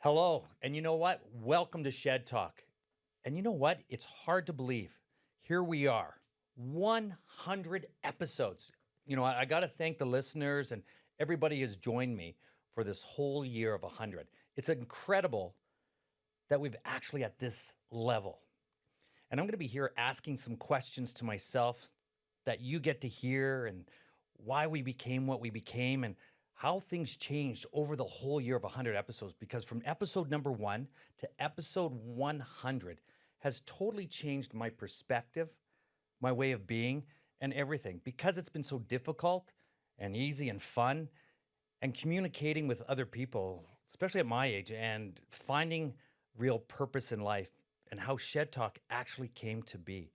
Hello. And you know what? Welcome to Shed Talk. And you know what? It's hard to believe. Here we are, 100 episodes. I got to thank the listeners and everybody has joined me for this whole year of 100. It's incredible that we've actually at this level. And I'm going to be here asking some questions to myself that you get to hear and why we became what we became and how things changed over the whole year of 100 episodes. Because from episode number 1 to episode 100 has totally changed my perspective, my way of being, and everything. Because it's been so difficult and easy and fun and communicating with other people, especially at my age, and finding real purpose in life and how Shed Talk actually came to be.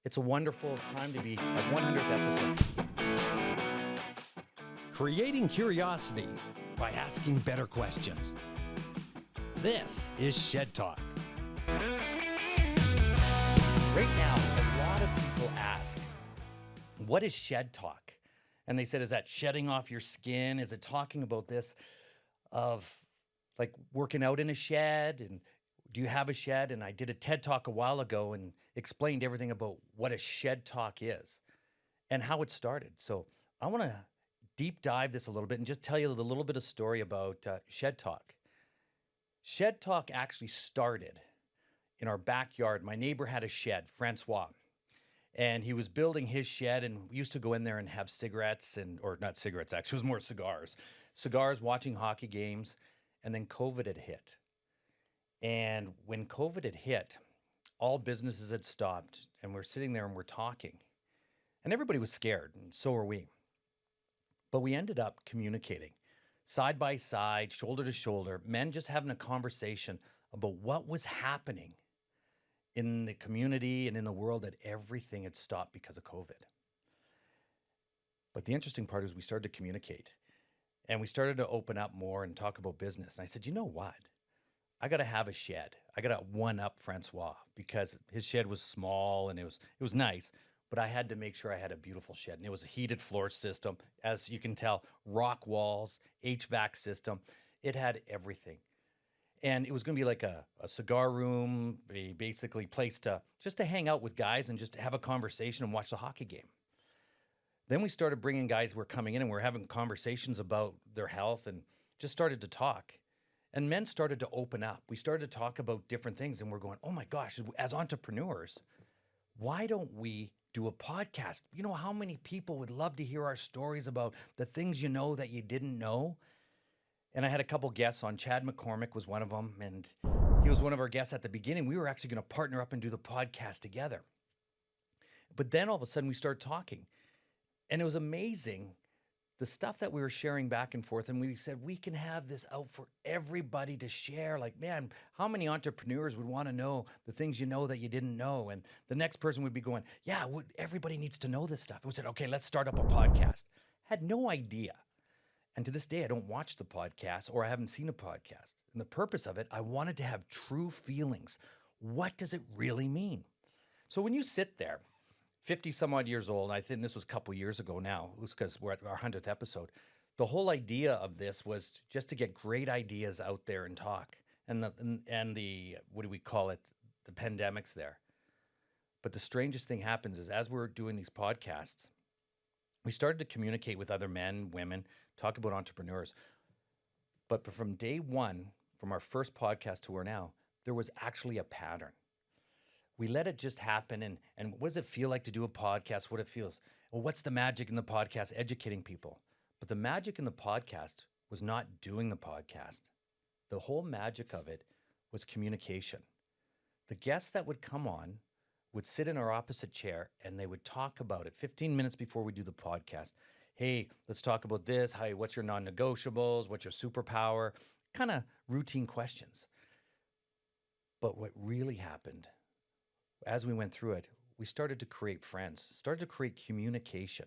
It's a wonderful time to be at 100th episode. Creating curiosity by asking better questions. This is Shed Talk. Right now, a lot of people ask, what is Shed Talk? And they said, is that shedding off your skin? Is it talking about this of like working out in a shed? And do you have a shed? And I did a TED Talk a while ago and explained everything about what a Shed Talk is and how it started. So I want to deep dive this a little bit and just tell you a little bit of story about Shed Talk. Shed Talk actually started in our backyard. My neighbor had a shed, Francois, and he was building his shed, and we used to go in there and have cigarettes or not cigarettes, actually, it was more cigars, watching hockey games, and then COVID had hit. And when COVID had hit, all businesses had stopped, and we're sitting there and we're talking, and everybody was scared, and so were we. But we ended up communicating side by side, shoulder to shoulder, men just having a conversation about what was happening in the community and in the world, that everything had stopped because of COVID. But the interesting part is we started to communicate and we started to open up more and talk about business. And I said, you know what? I got to have a shed. I got to one up Francois because his shed was small and it was nice, but I had to make sure I had a beautiful shed. And it was a heated floor system, as you can tell, rock walls, HVAC system. It had everything. And it was going to be like a cigar room, a basically place to hang out with guys and just have a conversation and watch the hockey game. Then we started bringing guys who were coming in and we were having conversations about their health and just started to talk. And men started to open up. We started to talk about different things and we're going, oh my gosh, as entrepreneurs, why don't we do a podcast? You know how many people would love to hear our stories about the things you know that you didn't know? And I had a couple guests on. Chad McCormick was one of them, and he was one of our guests at the beginning. We were actually going to partner up and do the podcast together. But then all of a sudden we started talking, and it was amazing, the stuff that we were sharing back and forth. And we said, we can have this out for everybody to share. Like, man, how many entrepreneurs would want to know the things you know that you didn't know? And the next person would be going, yeah, everybody needs to know this stuff. We said, okay, let's start up a podcast. Had no idea. And to this day, I don't watch the podcast or I haven't seen a podcast. And the purpose of it, I wanted to have true feelings. What does it really mean? So when you sit there, 50 some odd years old, I think this was a couple years ago now, it was because we're at our 100th episode. The whole idea of this was just to get great ideas out there and talk. And the what do we call it? The pandemic's there. But the strangest thing happens is as we're doing these podcasts, we started to communicate with other men, women, talk about entrepreneurs. But from day one, from our first podcast to where now, there was actually a pattern. We let it just happen. And what does it feel like to do a podcast? What it feels? Well, what's the magic in the podcast? Educating people. But the magic in the podcast was not doing the podcast. The whole magic of it was communication. The guests that would come on would sit in our opposite chair and they would talk about it 15 minutes before we do the podcast. Hey, let's talk about this. Hey, what's your non-negotiables? What's your superpower? Kind of routine questions. But what really happened, as we went through it, we started to create friends, started to create communication.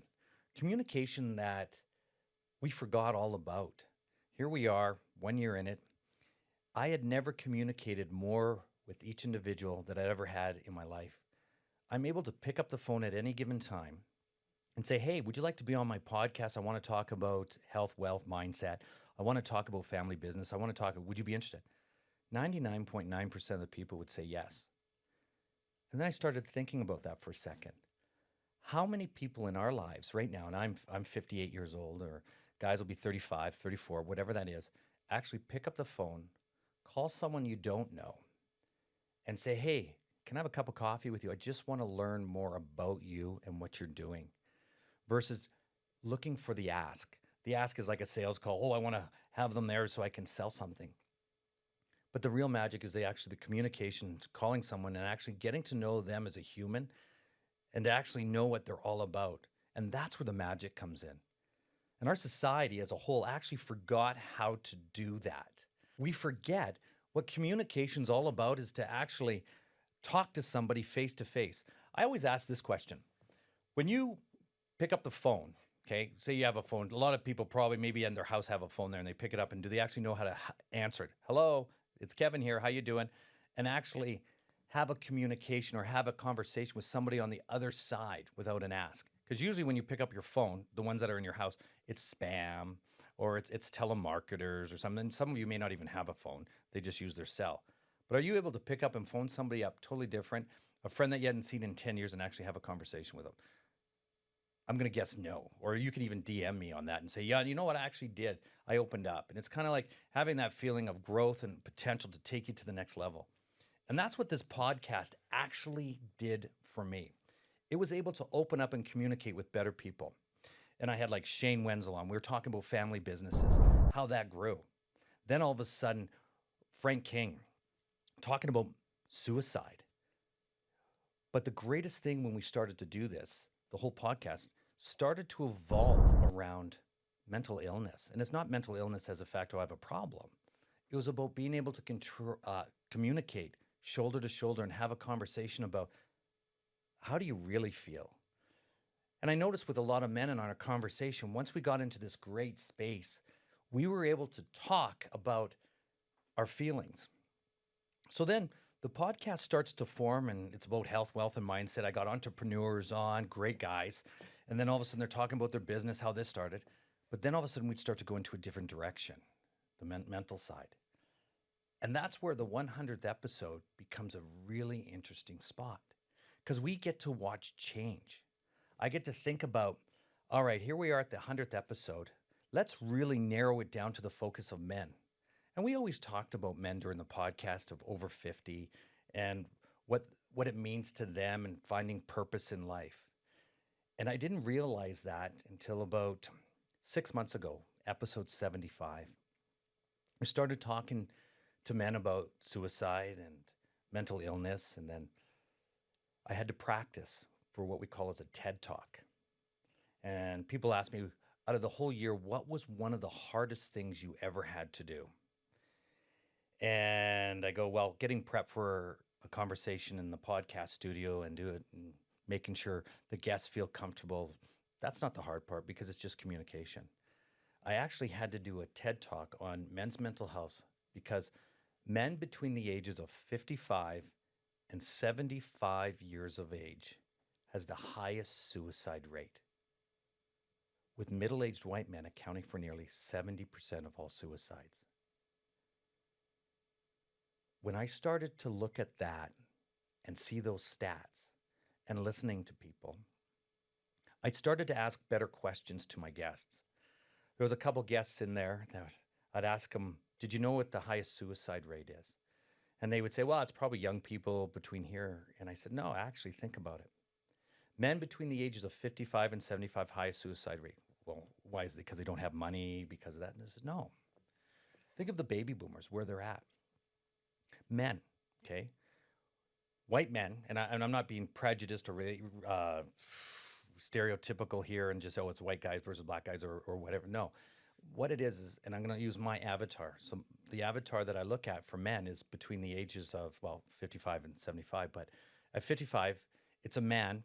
Communication that we forgot all about. Here we are, 1 year in it. I had never communicated more with each individual that I'd ever had in my life. I'm able to pick up the phone at any given time and say, hey, would you like to be on my podcast? I want to talk about health, wealth, mindset. I want to talk about family business. I want to talk, would you be interested? 99.9% of the people would say yes. And then I started thinking about that for a second. How many people in our lives right now, and I'm 58 years old, or guys will be 35, 34, whatever that is, actually pick up the phone, call someone you don't know, and say, hey, can I have a cup of coffee with you? I just want to learn more about you and what you're doing, versus looking for the ask. The ask is like a sales call. Oh, I want to have them there so I can sell something. But the real magic is the communication, calling someone and actually getting to know them as a human and to actually know what they're all about. And that's where the magic comes in. And our society as a whole actually forgot how to do that. We forget what communication's all about is to actually talk to somebody face to face. I always ask this question. When you pick up the phone, okay, say you have a phone, a lot of people probably maybe in their house have a phone there and they pick it up, and do they actually know how to answer it? Hello, it's Kevin here. How you doing? And actually have a communication or have a conversation with somebody on the other side without an ask. Because usually when you pick up your phone, the ones that are in your house, it's spam or it's telemarketers or something. Some of you may not even have a phone. They just use their cell. But are you able to pick up and phone somebody up totally different, a friend that you hadn't seen in 10 years, and actually have a conversation with them? I'm going to guess no. Or you can even DM me on that and say, yeah, you know what I actually did? I opened up. And it's kind of like having that feeling of growth and potential to take you to the next level. And that's what this podcast actually did for me. It was able to open up and communicate with better people. And I had like Shane Wenzel on. We were talking about family businesses, how that grew. Then all of a sudden, Frank King talking about suicide. But the greatest thing when we started to do this, the whole podcast started to evolve around mental illness. And it's not mental illness as a fact, oh, I have a problem. It was about being able to communicate shoulder to shoulder and have a conversation about how do you really feel? And I noticed with a lot of men in our conversation, once we got into this great space, we were able to talk about our feelings. So then the podcast starts to form, and it's about health, wealth, and mindset. I got entrepreneurs on, great guys. And then all of a sudden they're talking about their business, how this started. But then all of a sudden we'd start to go into a different direction, the mental side. And that's where the 100th episode becomes a really interesting spot, because we get to watch change. I get to think about, all right, here we are at the 100th episode. Let's really narrow it down to the focus of men. And we always talked about men during the podcast of over 50 and what it means to them and finding purpose in life. And I didn't realize that until about 6 months ago, episode 75. We started talking to men about suicide and mental illness, and then I had to practice for what we call as a TED Talk. And people ask me, out of the whole year, what was one of the hardest things you ever had to do? And I go, well, getting prep for a conversation in the podcast studio and do it and making sure the guests feel comfortable, that's not the hard part because it's just communication. I actually had to do a TED Talk on men's mental health because men between the ages of 55 and 75 years of age has the highest suicide rate, with middle-aged white men accounting for nearly 70% of all suicides. When I started to look at that and see those stats and listening to people, I started to ask better questions to my guests. There was a couple guests in there that I'd ask them, did you know what the highest suicide rate is? And they would say, well, it's probably young people between here. And I said, no, actually think about it. Men between the ages of 55 and 75, highest suicide rate. Well, why is it? Because they don't have money, because of that? And I said, no. Think of the baby boomers, where they're at. Men, okay? White men, and I'm not being prejudiced or really stereotypical here and just, oh, it's white guys versus black guys or whatever. No. What it is, and I'm going to use my avatar. So the avatar that I look at for men is between the ages of, well, 55 and 75. But at 55, it's a man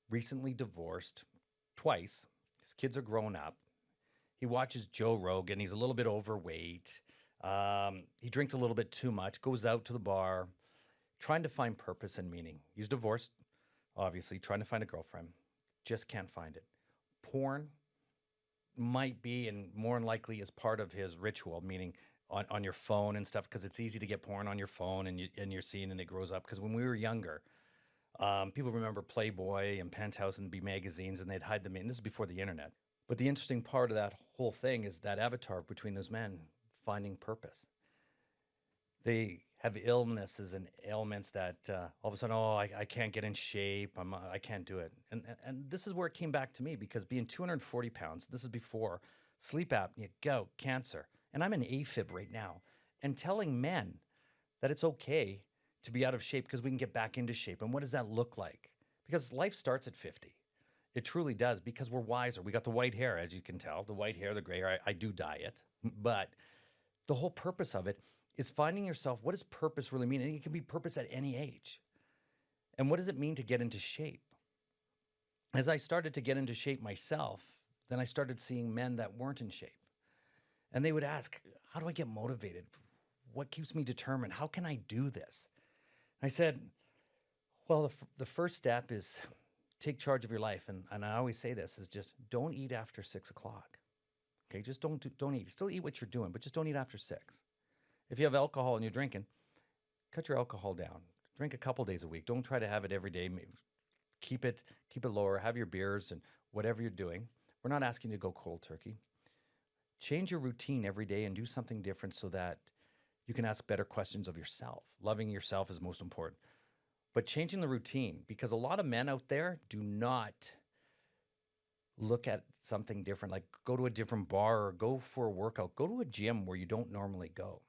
recently divorced twice. His kids are grown up. He watches Joe Rogan. He's a little bit overweight. He drinks a little bit too much, goes out to the bar, trying to find purpose and meaning. He's divorced, obviously, trying to find a girlfriend. Just can't find it. Porn might be, and more than likely is part of his ritual, meaning on your phone and stuff, because it's easy to get porn on your phone, and you're seeing, and it grows up. Because when we were younger, people remember Playboy and Penthouse and B magazines, and they'd hide them in. This is before the internet. But the interesting part of that whole thing is that avatar between those men finding purpose. They have illnesses and ailments that all of a sudden, I can't get in shape. I can't do it. And this is where it came back to me, because being 240 pounds, this is before sleep apnea, gout, cancer, and I'm an AFib right now, and telling men that it's okay to be out of shape because we can get back into shape. And what does that look like? Because life starts at 50. It truly does, because we're wiser. We got the white hair, as you can tell, the white hair, the gray hair. I do dye it, but the whole purpose of it is finding yourself. What does purpose really mean? And it can be purpose at any age. And what does it mean to get into shape? As I started to get into shape myself, then I started seeing men that weren't in shape. And they would ask, how do I get motivated? What keeps me determined? How can I do this? I said, well, the first step is take charge of your life. And I always say this, is just don't eat after 6 o'clock. Okay, just don't eat. Still eat what you're doing, but just don't eat after 6. If you have alcohol and you're drinking, cut your alcohol down. Drink a couple days a week. Don't try to have it every day. Keep it lower. Have your beers and whatever you're doing. We're not asking you to go cold turkey. Change your routine every day and do something different so that you can ask better questions of yourself. Loving yourself is most important. But changing the routine, because a lot of men out there do not look at something different, like go to a different bar or go for a workout. Go to a gym where you don't normally go.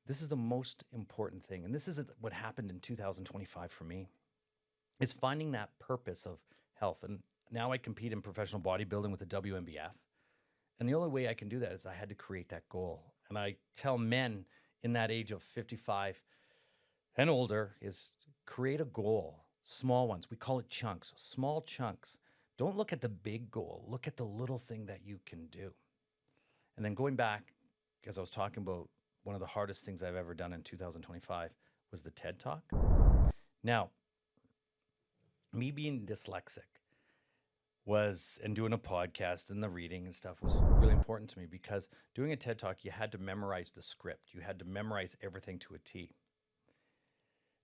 This is the most important thing. And this is what happened in 2025 for me, is finding that purpose of health. And now I compete in professional bodybuilding with the WNBF. And the only way I can do that is I had to create that goal. And I tell men in that age of 55 and older is create a goal, small ones. We call it chunks, small chunks. Don't look at the big goal. Look at the little thing that you can do. And then going back, as I was talking about, one of the hardest things I've ever done in 2025 was the TED Talk. Now, me being dyslexic and doing a podcast and the reading and stuff was really important to me, because doing a TED Talk, you had to memorize the script. You had to memorize everything to a T.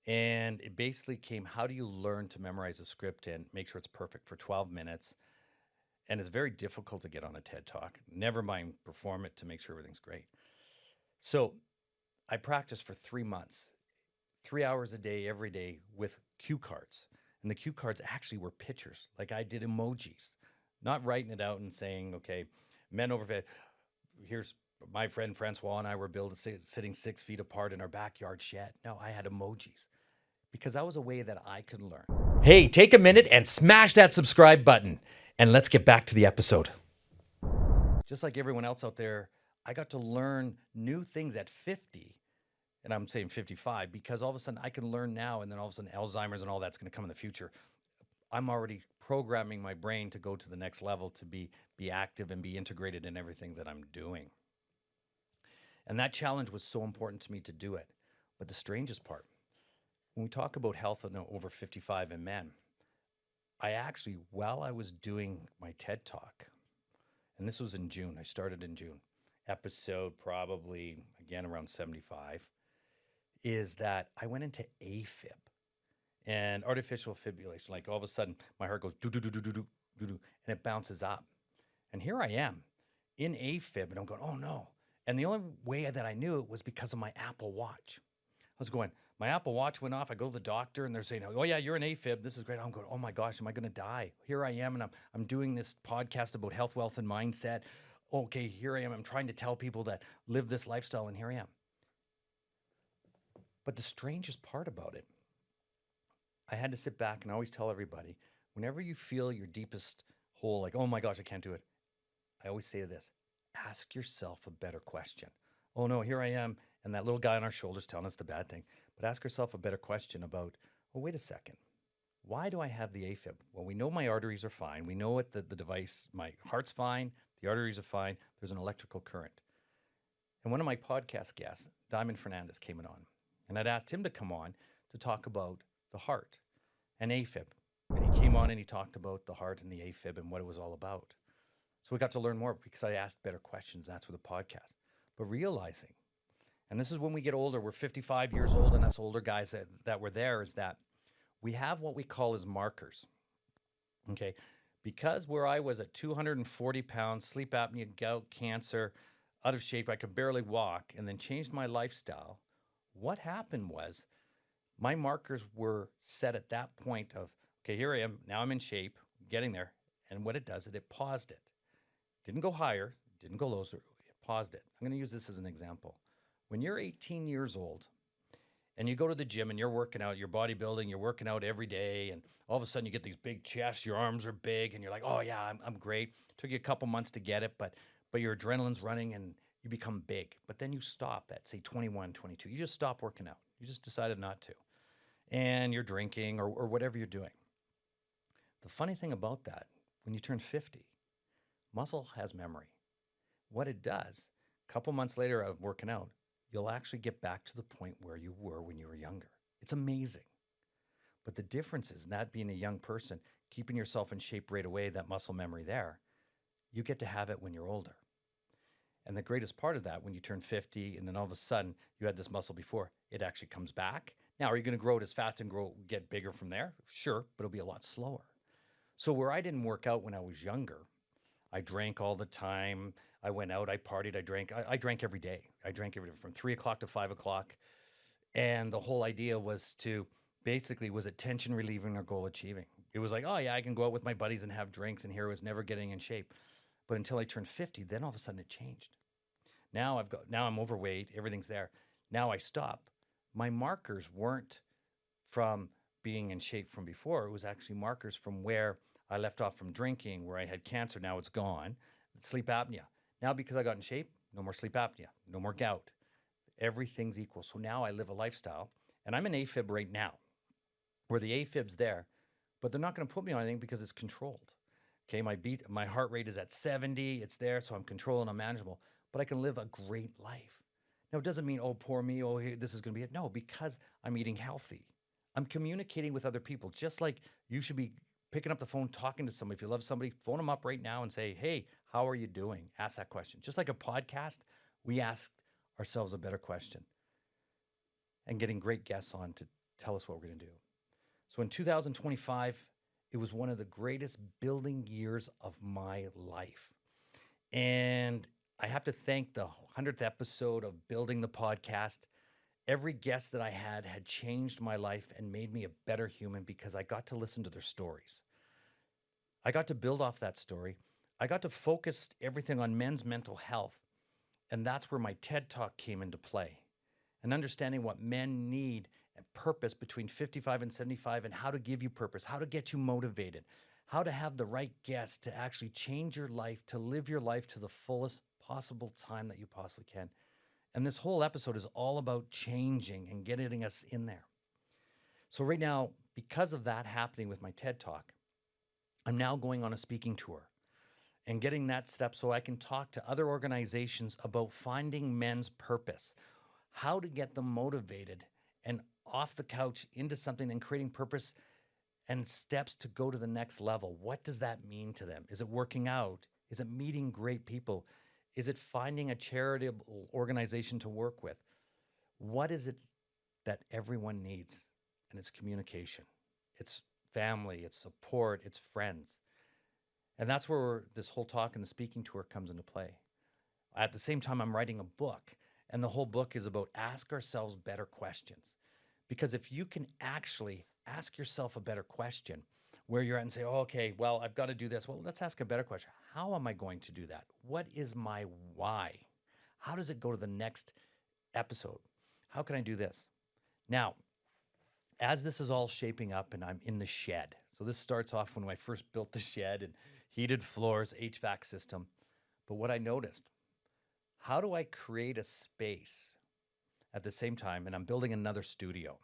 And it basically came, how do you learn to memorize a script and make sure it's perfect for 12 minutes? And it's very difficult to get on a TED Talk, never mind perform it to make sure everything's great. So I practiced for 3 months, 3 hours a day, every day, with cue cards. And the cue cards actually were pictures. Like I did emojis, not writing it out and saying, okay, men over there, here's my friend Francois and I were sitting 6 feet apart in our backyard shed. No, I had emojis, because that was a way that I could learn. Hey, take a minute and smash that subscribe button, and let's get back to the episode. Just like everyone else out there, I got to learn new things at 50, and I'm saying 55, because all of a sudden I can learn now, and then all of a sudden Alzheimer's and all that's going to come in the future. I'm already programming my brain to go to the next level, to be active and be integrated in everything that I'm doing. And that challenge was so important to me to do it. But the strangest part, when we talk about health over 55 and men, I actually, while I was doing my TED Talk, and this was in June, I started in June, episode probably, again, around 75, is that I went into AFib and artificial fibrillation. Like all of a sudden, my heart goes do-do-do-do-do-do-do, and it bounces up. And here I am in AFib, and I'm going, oh no. And the only way that I knew it was because of my Apple Watch. I was going, my Apple Watch went off. I go to the doctor, and they're saying, oh yeah, you're in AFib. This is great. I'm going, oh my gosh, am I going to die? Here I am, and I'm doing this podcast about health, wealth, and mindset. Okay, here I am. I'm trying to tell people that live this lifestyle, and here I am. But the strangest part about it, I had to sit back and always tell everybody, whenever you feel your deepest hole, like, oh my gosh, I can't do it, I always say this, ask yourself a better question. Oh no, here I am, and that little guy on our shoulders telling us the bad thing. But ask yourself a better question about, well, wait a second. Why do I have the AFib? Well, we know my arteries are fine. We know what the device, my heart's fine, the arteries are fine. There's an electrical current. And one of my podcast guests, Diamond Fernandez, came on. And I'd asked him to come on to talk about the heart and AFib. And he came on and he talked about the heart and the AFib and what it was all about. So we got to learn more because I asked better questions. That's with the podcast. but realizing, and this is when we get older, we're 55 years old, and us older guys that were there, is that we have what we call as markers. Okay. Because where I was at 240 pounds, sleep apnea, gout, cancer, out of shape, I could barely walk, and then changed my lifestyle. What happened was my markers were set at that point of, okay, here I am. Now I'm in shape, getting there. And what it does is it paused it. Didn't go higher, didn't go lower, it paused it. I'm going to use this as an example. When you're 18 years old and you go to the gym and you're working out, you're bodybuilding, you're working out every day, and all of a sudden you get these big chests, your arms are big, and you're like, oh yeah, I'm great. Took you a couple months to get it, but your adrenaline's running and you become big. But then you stop at, say, 21, 22. You just stop working out. You just decided not to. And you're drinking or whatever you're doing. The funny thing about that, when you turn 50, muscle has memory. What it does, a couple months later of working out, you'll actually get back to the point where you were when you were younger. It's amazing. But the difference is, that being a young person, keeping yourself in shape right away, that muscle memory there, you get to have it when you're older. And the greatest part of that, when you turn 50 and then all of a sudden you had this muscle before, it actually comes back. Now, are you going to grow it as fast and get bigger from there? Sure, but it'll be a lot slower. So where I didn't work out when I was younger, I drank all the time. I went out, I partied, I drank. I drank every day. I drank every day from 3 o'clock to 5 o'clock. And the whole idea was was it tension relieving or goal achieving? It was like, oh yeah, I can go out with my buddies and have drinks, and here I was never getting in shape. But until I turned 50, then all of a sudden it changed. Now I'm overweight, everything's there. Now I stop. My markers weren't from being in shape from before. It was actually markers from where I left off from drinking, where I had cancer. Now it's gone. Sleep apnea. Now, because I got in shape, no more sleep apnea, no more gout. Everything's equal. So now I live a lifestyle, and I'm an AFib right now, where the AFib's there, but they're not going to put me on anything because it's controlled. Okay, my heart rate is at 70. It's there, so I'm controlled and I'm manageable. But I can live a great life. Now, it doesn't mean, oh, poor me, oh, hey, this is going to be it. No, because I'm eating healthy. I'm communicating with other people, just like you should be picking up the phone, talking to somebody. If you love somebody, phone them up right now and say, hey, how are you doing? Ask that question. Just like a podcast, we ask ourselves a better question and getting great guests on to tell us what we're going to do. So in 2025, it was one of the greatest building years of my life. And I have to thank the 100th episode of building the podcast. Every guest that I had changed my life and made me a better human because I got to listen to their stories. I got to build off that story. I got to focus everything on men's mental health. And that's where my TED Talk came into play. And understanding what men need and purpose between 55 and 75, and how to give you purpose, how to get you motivated, how to have the right guests to actually change your life, to live your life to the fullest possible time that you possibly can. And this whole episode is all about changing and getting us in there. So right now, because of that happening with my TED Talk, I'm now going on a speaking tour and getting that step so I can talk to other organizations about finding men's purpose, how to get them motivated and off the couch into something and creating purpose and steps to go to the next level. What does that mean to them? Is it working out? Is it meeting great people? Is it finding a charitable organization to work with? What is it that everyone needs? And it's communication. It's family, it's support, it's friends. And that's where this whole talk and the speaking tour comes into play. At the same time, I'm writing a book, and the whole book is about ask ourselves better questions. Because if you can actually ask yourself a better question where you're at and say, oh, okay, well, I've got to do this. Well, let's ask a better question. How am I going to do that? What is my why? How does it go to the next episode? How can I do this? Now, as this is all shaping up and I'm in the shed. So this starts off when I first built the shed and heated floors, HVAC system. But what I noticed, how do I create a space at the same time? And I'm building another studio.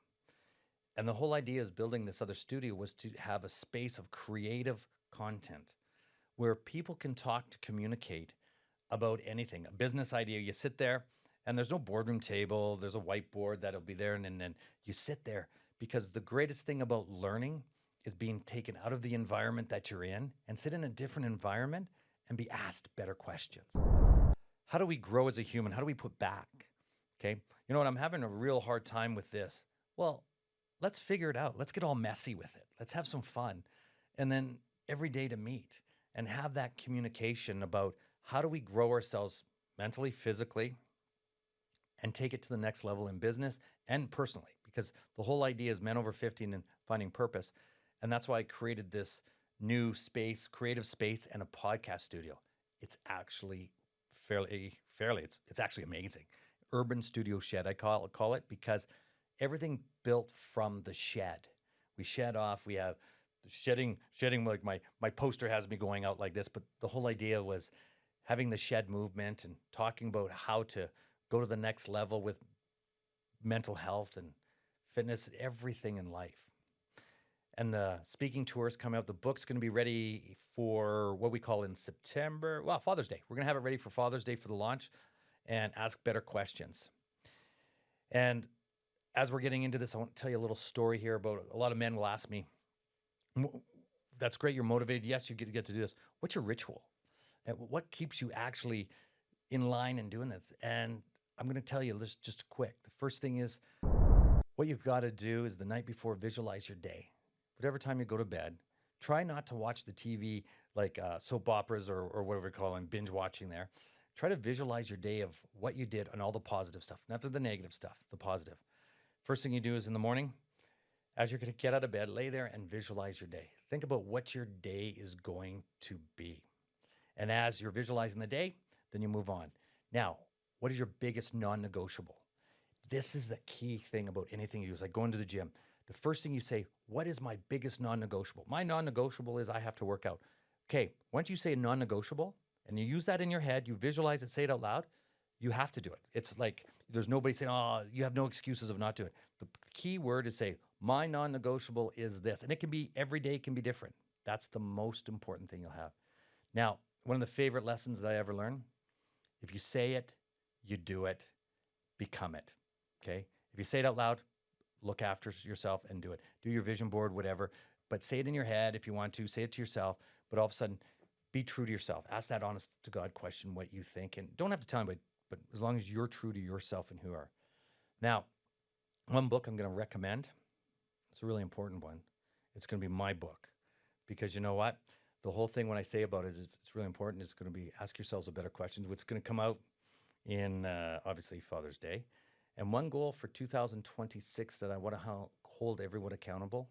And the whole idea is building this other studio was to have a space of creative content where people can talk to communicate about anything. A business idea, you sit there and there's no boardroom table. There's a whiteboard that'll be there. And then you sit there because the greatest thing about learning is being taken out of the environment that you're in and sit in a different environment and be asked better questions. how do we grow as a human? How do we put back? Okay. You know what? I'm having a real hard time with this. Well, let's figure it out. Let's get all messy with it. Let's have some fun. And then every day to meet and have that communication about how do we grow ourselves mentally, physically, and take it to the next level in business and personally, because the whole idea is men over 50 and finding purpose. And that's why I created this new space, creative space, and a podcast studio. It's actually it's actually amazing. Urban Studio Shed, I call it, because everything built from the shed. We shed off, we have shedding, like my poster has me going out like this, but the whole idea was having the shed movement and talking about how to go to the next level with mental health and fitness, everything in life. And the speaking tours come out. The book's going to be ready for what we call in September. Well, Father's Day. We're going to have it ready for Father's Day for the launch and ask better questions. And as we're getting into this, I want to tell you a little story here about a lot of men will ask me, that's great, you're motivated. Yes, you get to do this. What's your ritual? And what keeps you actually in line and doing this? And I'm going to tell you this just quick. The first thing is what you've got to do is the night before, visualize your day. Whatever time you go to bed, try not to watch the TV like soap operas or whatever we call them, binge watching there. Try to visualize your day of what you did and all the positive stuff, not the negative stuff, the positive. First thing you do is in the morning, as you're going to get out of bed, lay there and visualize your day. Think about what your day is going to be. And as you're visualizing the day, then you move on. Now, what is your biggest non-negotiable? This is the key thing about anything you do. It's like going to the gym. The first thing you say, what is my biggest non-negotiable? My non-negotiable is I have to work out. Okay, once you say non-negotiable and you use that in your head, you visualize it, say it out loud, you have to do it. It's like there's nobody saying, oh, you have no excuses of not doing it. The key word is say, my non-negotiable is this. And it can be, every day can be different. That's the most important thing you'll have. Now, one of the favorite lessons that I ever learned, if you say it, you do it, become it, okay? If you say it out loud, look after yourself and do it. Do your vision board, whatever, but say it in your head if you want to, say it to yourself, but all of a sudden, be true to yourself. Ask that honest to God question, what you think, and don't have to tell anybody, but as long as you're true to yourself and who you are. Now, one book I'm going to recommend, it's a really important one. It's going to be my book, because you know what? The whole thing when I say about it is it's really important. It's going to be ask yourselves a better questions. What's going to come out in obviously Father's Day. And one goal for 2026 that I want to hold everyone accountable,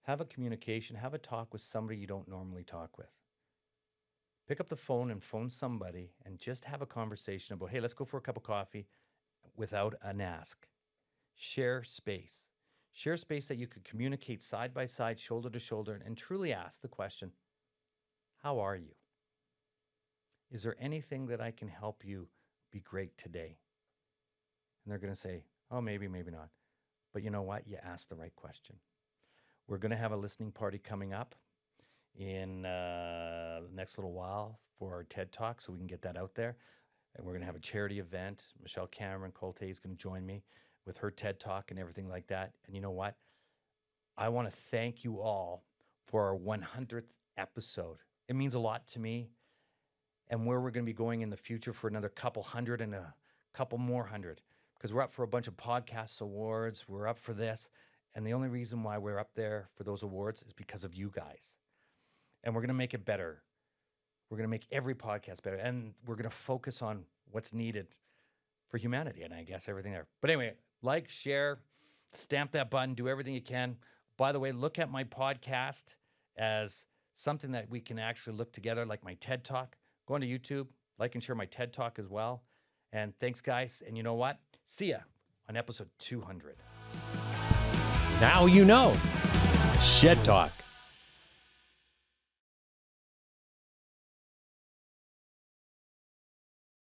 have a communication, have a talk with somebody you don't normally talk with. Pick up the phone and phone somebody and just have a conversation about, hey, let's go for a cup of coffee without an ask. Share space. Share space that you could communicate side by side, shoulder to shoulder, and truly ask the question, how are you? Is there anything that I can help you be great today? And they're going to say, oh, maybe, maybe not. But you know what? You asked the right question. We're going to have a listening party coming up in the next little while for our TED Talk, so we can get that out there. And we're going to have a charity event. Michelle Cameron Colte is going to join me with her TED Talk and everything like that. And you know what? I want to thank you all for our 100th episode. It means a lot to me. And where we're going to be going in the future for another couple hundred and a couple more hundred. Because we're up for a bunch of podcast awards. We're up for this. And the only reason why we're up there for those awards is because of you guys. And we're going to make it better. We're going to make every podcast better. And we're going to focus on what's needed for humanity. And I guess everything there. But anyway, like, share, stamp that button, do everything you can. By the way, look at my podcast as something that we can actually look together, like my TED Talk. Go onto YouTube, like and share my TED Talk as well. And thanks, guys. And you know what? See ya on episode 200. Now you know. Shed Talk.